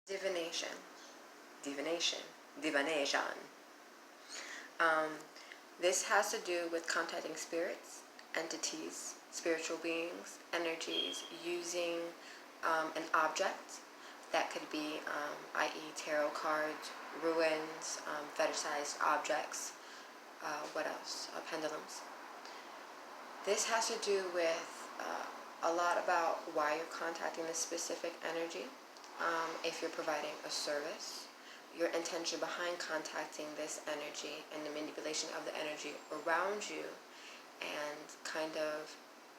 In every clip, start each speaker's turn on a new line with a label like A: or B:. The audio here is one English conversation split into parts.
A: Divination. Divination. Divination. This has to do with contacting spirits, entities, spiritual beings, energies, using an object that could be, i.e. tarot cards, ruins, fetishized objects, what else? Pendulums. This has to do with a lot about why you're contacting this specific energy. If you're providing a service, your intention behind contacting this energy and the manipulation of the energy around you, and kind of,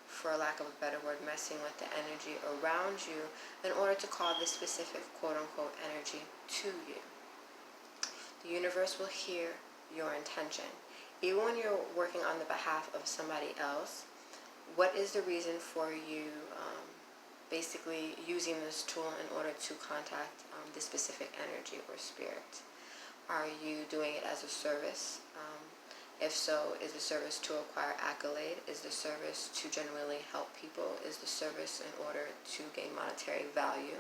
A: for lack of a better word, messing with the energy around you in order to call this specific quote-unquote energy to you. The universe will hear your intention. Even when you're working on the behalf of somebody else, what is the reason for you basically using this tool in order to contact this specific energy or spirit? Are you doing it as a service? If so, is the service to acquire accolade? Is the service to genuinely help people? Is the service in order to gain monetary value?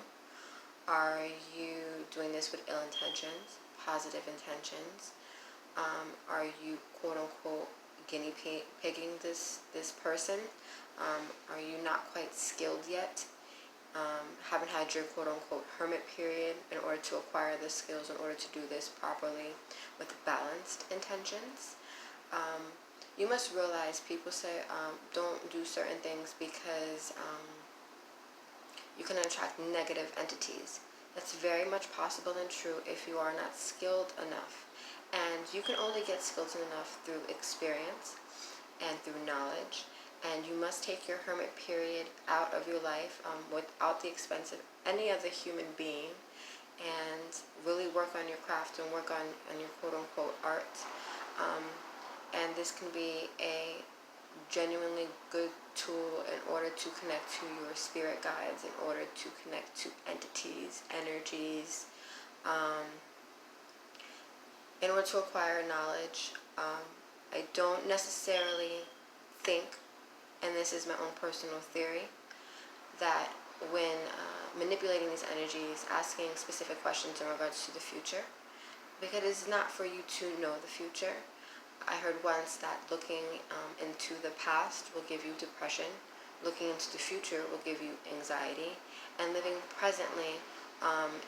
A: Are you doing this with ill intentions, positive intentions? Are you quote-unquote guinea pigging this person? Are you not quite skilled yet? Haven't had your quote-unquote hermit period in order to acquire the skills in order to do this properly with balanced intentions? You must realize people say don't do certain things because you can attract negative entities. That's very much possible and true if you are not skilled enough. And you can only get skilled enough through experience and through knowledge. And you must take your hermit period out of your life without the expense of any other human being, and really work on your craft and work on your quote-unquote art. And this can be a genuinely good tool in order to connect to your spirit guides, in order to connect to entities, energies, in order to acquire knowledge. I don't necessarily think, and this is my own personal theory, that when manipulating these energies, asking specific questions in regards to the future, because it's not for you to know the future. I heard once that looking into the past will give you depression, looking into the future will give you anxiety, and living presently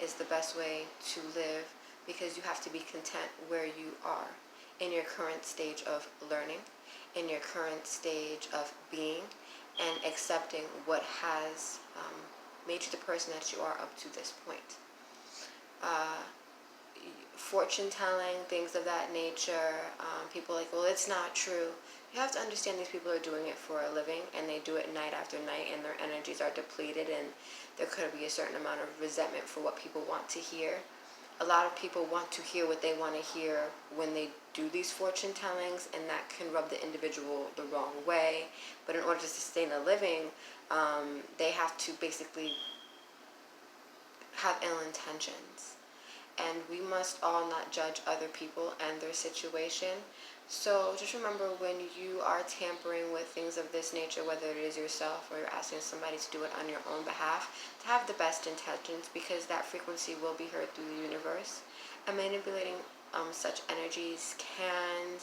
A: is the best way to live, because you have to be content where you are in your current stage of learning, in your current stage of being, and accepting what has made you the person that you are up to this point. Fortune telling, things of that nature, people like, well, it's not true. You have to understand these people are doing it for a living, and they do it night after night, and their energies are depleted, and there could be a certain amount of resentment for what people want to hear. A lot of people want to hear what they want to hear when they do these fortune tellings, and that can rub the individual the wrong way. But in order to sustain a living, they have to basically have ill intentions. And we must all not judge other people and their situation. So just remember, when you are tampering with things of this nature, whether it is yourself or you're asking somebody to do it on your own behalf, to have the best intentions, because that frequency will be heard through the universe. And manipulating such energies can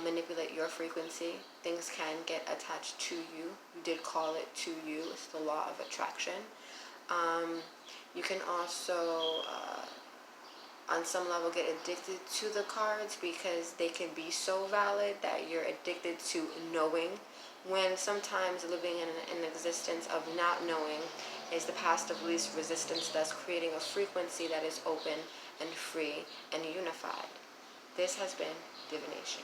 A: manipulate your frequency. Things can get attached to you. You did call it to you. It's the law of attraction. You can also on some level get addicted to the cards, because they can be so valid that you're addicted to knowing, when sometimes living in an existence of not knowing is the path of least resistance, thus creating a frequency that is open and free and unified. This has been Divination.